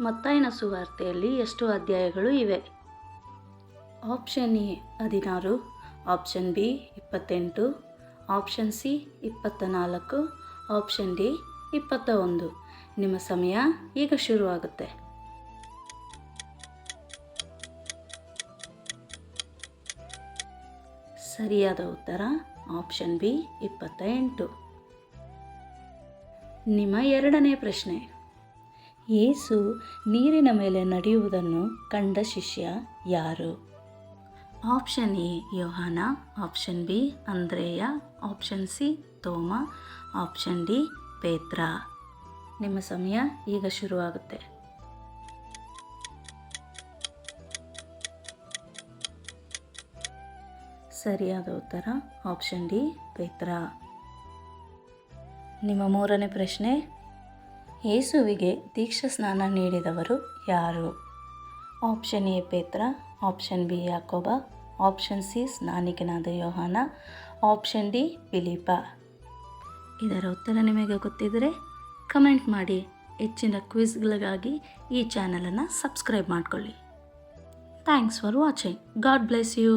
ಮತ್ತಾಯನ ಸುವಾರ್ತೆಯಲ್ಲಿ ಎಷ್ಟು ಅಧ್ಯಾಯಗಳು ಇವೆ? Option A 16, option B 28, option C 24, option D 21. ನಿಮ್ಮ ಸಮಯ ಈಗ ಶುರುವಾಗುತ್ತೆ. ಸರಿಯಾದ ಉತ್ತರ ಆಪ್ಷನ್ ಬಿ 28. ನಿಮ್ಮ ಎರಡನೇ ಪ್ರಶ್ನೆ, ಯೇಸು ನೀರಿನ ಮೇಲೆ ನಡೆಯುವುದನ್ನು ಕಂಡ ಶಿಷ್ಯ ಯಾರು? ಆಪ್ಷನ್ ಎ ಯೋಹಾನ, ಆಪ್ಷನ್ ಬಿ ಅಂದ್ರೇಯ, ಆಪ್ಷನ್ ಸಿ ತೋಮ, ಆಪ್ಷನ್ ಡಿ ಪೇತ್ರ. ನಿಮ್ಮ ಸಮಯ ಈಗ ಶುರುವಾಗುತ್ತೆ. ಸರಿಯಾದ ಉತ್ತರ ಆಪ್ಷನ್ ಡಿ ಪೇತ್ರ. ನಿಮ್ಮ ಮೂರನೇ ಪ್ರಶ್ನೆ, ಯೇಸುವಿಗೆ ದೀಕ್ಷಾ ಸ್ನಾನ ನೀಡಿದವರು ಯಾರು? ಆಪ್ಷನ್ ಎ ಪೇತ್ರ, ಆಪ್ಷನ್ ಬಿ ಯಾಕೋಬ, ಆಪ್ಷನ್ ಸಿ ಸ್ನಾನಿಕನಾದ ಯೋಹಾನ, ಆಪ್ಷನ್ ಡಿ ಫಿಲಿಪ. ಇದರ ಉತ್ತರ ನಿಮಗೆ ಗೊತ್ತಿದ್ದರೆ ಕಮೆಂಟ್ ಮಾಡಿ. ಹೆಚ್ಚಿನ ಕ್ವಿಜ್ಗಳಿಗಾಗಿ ಈ ಚಾನಲನ್ನು ಸಬ್ಸ್ಕ್ರೈಬ್ ಮಾಡಿಕೊಳ್ಳಿ. Thanks for watching. God bless you.